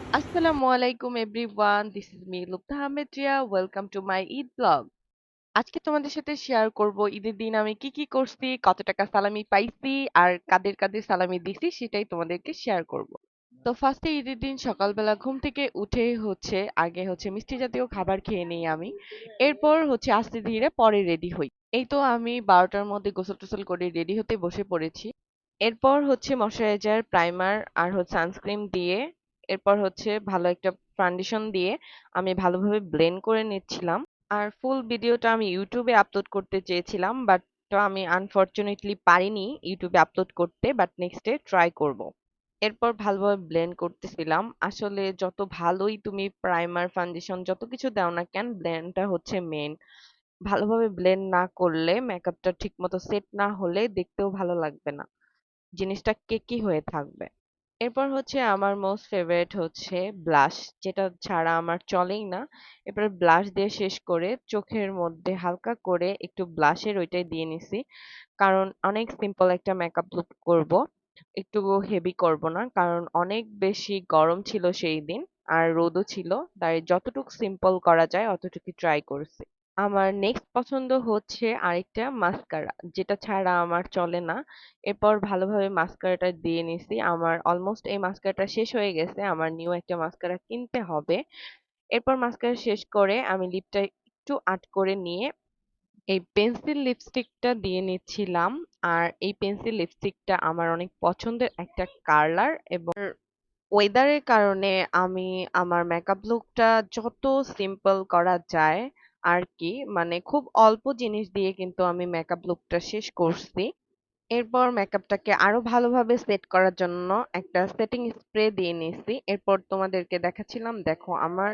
Assalamualaikum everyone. This is me Lubna Ahmed Ria. Welcome to my Eid vlog. আজকে তোমাদের সাথে share করব ঈদের দিন আমি কি কি করছি, কত টাকা সালামি পাইছি আর কাদের কাদের সালামি দিছি সেটাই তোমাদেরকে শেয়ার করব। তো ফার্স্টে ঈদের দিন সকালবেলা ঘুম থেকে উঠে আগে মিষ্টি জাতীয় খাবার খেয়ে নেই আমি। এরপর আস্তে ধীরে পরে রেডি হই। এই তো আমি 12টার মধ্যে গোসল টোসল করে রেডি হতে বসে পড়েছি। এরপর ময়শ্চারাইজার, প্রাইমার আর সানস্ক্রিন দিয়ে এরপর ভালো একটা ফাউন্ডেশন দিয়ে আমি ভালোভাবে ব্লেন্ড করে নিচ্ছিলাম। আর ফুল ভিডিওটা আমি ইউটিউবে আপলোড করতে চেয়েছিলাম, বাট আমি আনফরচুনেটলি পারিনি ইউটিউবে আপলোড করতে, বাট নেক্সটে ট্রাই করব। এরপর ভালোভাবে ব্লেন্ড করতেছিলাম। আসলে যত ভালোই তুমি প্রাইমার ফাউন্ডেশন যত কিছু দাও না কেন, ব্লেন্ডটা মেন। ভালোভাবে ব্লেন্ড না করলে, মেকআপটা ঠিক মতো সেট না হলে দেখতেও ভালো লাগবে না, জিনিসটা কেকি হয়ে থাকবে। এরপর আমার মোস্ট ফেভারিট ব্লাশ, যেটা ছাড়া আমার চলেই না। এরপর ব্লাশ দিয়ে শেষ করে চোখের মধ্যে হালকা করে একটু ব্লাশের ওইটাই দিয়ে নিছি, কারণ অনেক সিম্পল একটা মেকআপ লুক করব, একটু হেভি করব না, কারণ অনেক বেশি গরম ছিল সেই দিন আর রোদও ছিল, তাই যতটুকু সিম্পল করা যায় অতটুকু ট্রাই করছি। আমার নেক্সট পছন্দ আরেকটা মাস্কারা, যেটা ছাড়া আমার চলে না। এরপর ভালোভাবে মাস্কারাটা দিয়ে নিছি। আমার অলমোস্ট এই মাস্কারাটা শেষ হয়ে গেছে, আমার নিউ একটা মাস্কারা কিনতে হবে। এরপর মাস্কারা শেষ করে আমি লিপটা একটু আর্ট করে নিয়ে এই পেন্সিল লিপস্টিকটা দিয়ে নিচ্ছিলাম। আর এই পেন্সিল লিপস্টিকটা আমার অনেক পছন্দের একটা কালার, এবং ওয়েদারের কারণে আমি আমার মেকআপ লুকটা যত সিম্পল করা যায় আর কি, মানে খুব অল্প জিনিস দিয়ে কিন্তু আমি মেকআপ লুকটা শেষ করছি। এরপর মেকআপটাকে আরো ভালোভাবে সেট করার জন্য একটা সেটিং স্প্রে দিয়ে নিয়েছি। এরপর তোমাদেরকে দেখাচ্ছিলাম, দেখো আমার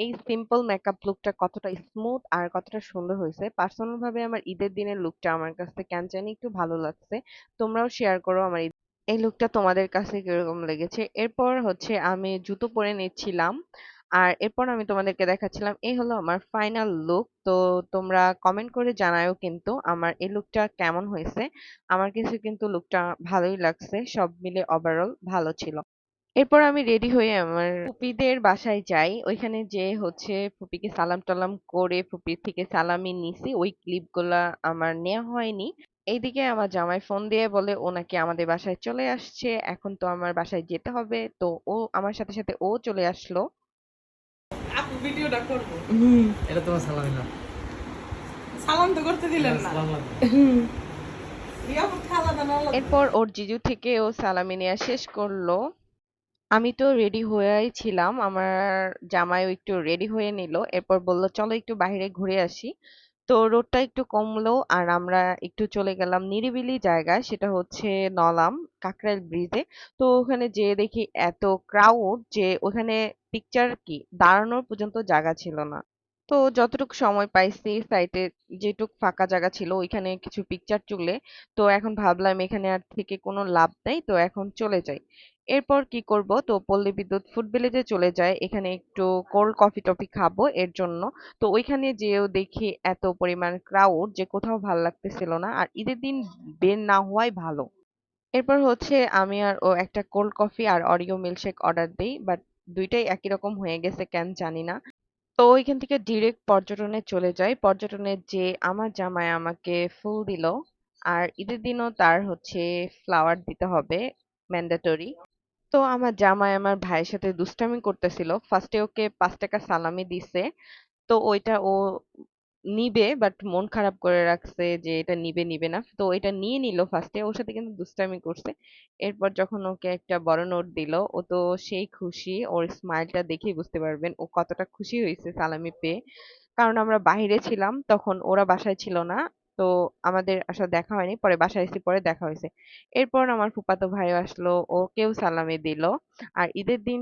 এই সিম্পল মেকআপ লুকটা কতটা স্মুথ আর কতটা সুন্দর হয়েছে। পার্সোনাল ভাবে আমার ঈদের দিনের লুকটা আমার কাছে কেন জানি একটু ভালো লাগছে। তোমরাও শেয়ার করো আমার এই লুকটা তোমাদের কাছে কিরকম লেগেছে। এরপর আমি জুতো পরে নিচ্ছিলাম, আর এরপর আমি তোমাদেরকে দেখাচ্ছিলাম। এই হলো আমার ফাইনাল লুক। তো তোমরা কমেন্ট করে জানাও কিন্তু আমার এই লুকটা কেমন হয়েছে। আমার কাছে কিন্তু লুকটা ভালোই লাগছে, সব মিলে ওভারঅল ভালো ছিল। এরপর আমি রেডি হয়ে আমার ফুপিদের বাসায় যাই। ওইখানে যে ফুপিকে সালাম টালাম করে ফুপির থেকে সালামি নিছি, ওই ক্লিপ গুলা আমার নেওয়া হয়নি। এইদিকে আমার জামাই ফোন দিয়ে বলে ও নাকি আমাদের বাসায় চলে আসছে, এখন তো আমার বাসায় যেতে হবে। তো ও আমার সাথে সাথে ও চলে আসলো। আপু ভিডিওটা করবো। এটা তোমার সালামি না। সালাম তো করতে দিলেন না। সালাম আলাইকুম। ইয়াপুর খালা দানা এরপর ওর জিজু থেকে ও সালামি নেওয়া শেষ করলো। আমি তো রেডি হয়েই ছিলাম, আমার জামাইও একটু রেডি হয়ে নিল। এরপর বলল চলো একটু বাইরে ঘুরে আসি। তো রোদটা একটু কমলো আর আমরা একটু চলে গেলাম নিরিবিলি জায়গায়, সেটা নলাম কাকরাইল ব্রিজে। তো ওখানে যেয়ে দেখি এত ক্রাউড যে ওখানে পিকচার কি দাঁড়ানোর পর্যন্ত জায়গা ছিল না। তো যতটুকু সময় পাইছি সাইটে যেটুক ফাঁকা জায়গা ছিল ওইখানে কিছু পিকচার তুলে, তো এখন ভাবলাম এখানে আর থেকে কোনো লাভ নেই, তো এখন চলে যাই। এরপর কি করব, তো পল্লী বিদ্যুৎ ফুড ভিলেজে চলে যায়, এখানে একটু কোল্ড কফি টফি খাবো এর জন্য। তো ওইখানে যেও দেখি এত পরিমাণ ক্রাউড যে কোথাও ভালো লাগতেছিল না, আর ঈদের দিন বের না হওয়াই ভালো। এরপর আমি আর ও একটা কোল্ড কফি আর অরিও মিল্কশেক অর্ডার দিই, বাট দুইটাই একই রকম হয়ে গেছে কেন জানি না। তো ওইখান থেকে ডিরেক্ট পর্যটনে চলে যাই। পর্যটনে যে আমার জামাই আমাকে ফুল দিল, আর ঈদের দিনও তার ফ্লাওয়ার দিতে হবে, ম্যান্ডেটরি। তো আমার জামাই আমার ভাইয়ের সাথে দুষ্টামি করতেছিল, ফার্স্টে ওকে 5 টাকা সালামি দিছে। তো ওইটা ও নিবে, বাট মন খারাপ করে রাখছে যে এটা নিবে নিবে না, তো এটা নিয়ে নিল ফার্স্টে, ওর সাথে কিন্তু দুষ্টামি করছে। এরপর যখন ওকে একটা বড় নোট দিল, ও তো সেই খুশি, ওর স্মাইলটা দেখেই বুঝতে পারবেন ও কতটা খুশি হয়েছে সালামি পেয়ে। কারণ আমরা বাইরে ছিলাম তখন, ওরা বাসায় ছিল না। তো আমাদের আসলে দেখা হয়নি, পরে বাসায় এসে পরে দেখা হয়েছে। এরপর আমার ফুফাতো ভাইও আসলো, ওকেও সালামি দিল। আর ঈদের দিন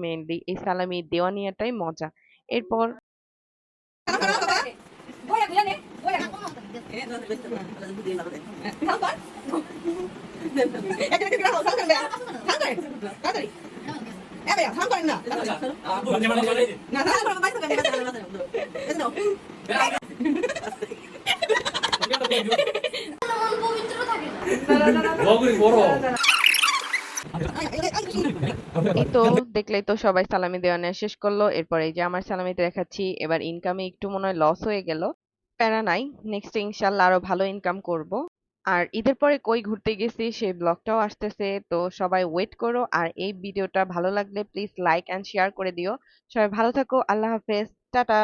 মেইনলি এই সালামি দেওয়া নেওয়াটাই মজা। এরপর বগরি বড়। এই তো দেখলেই তো সবাই সালামি দেওয়া নেওয়া শেষ করলো, এরপর এই যে আমার সালামিতে দেখাচ্ছি। এবার ইনকামে একটু মনে হয় লস হয়ে গেল, প্যারা নাই, নেক্সট ইনশাল্লাহ আরো ভালো ইনকাম করব। আর ঈদের পরে কই ঘুরতে গেছি সেই ব্লগটাও আসতেছে, তো সবাই ওয়েট করো। আর এই ভিডিওটা ভালো লাগলে প্লিজ লাইক এন্ড শেয়ার করে দিও। সবাই ভালো থাকো, আল্লাহ হাফেজ, টাটা।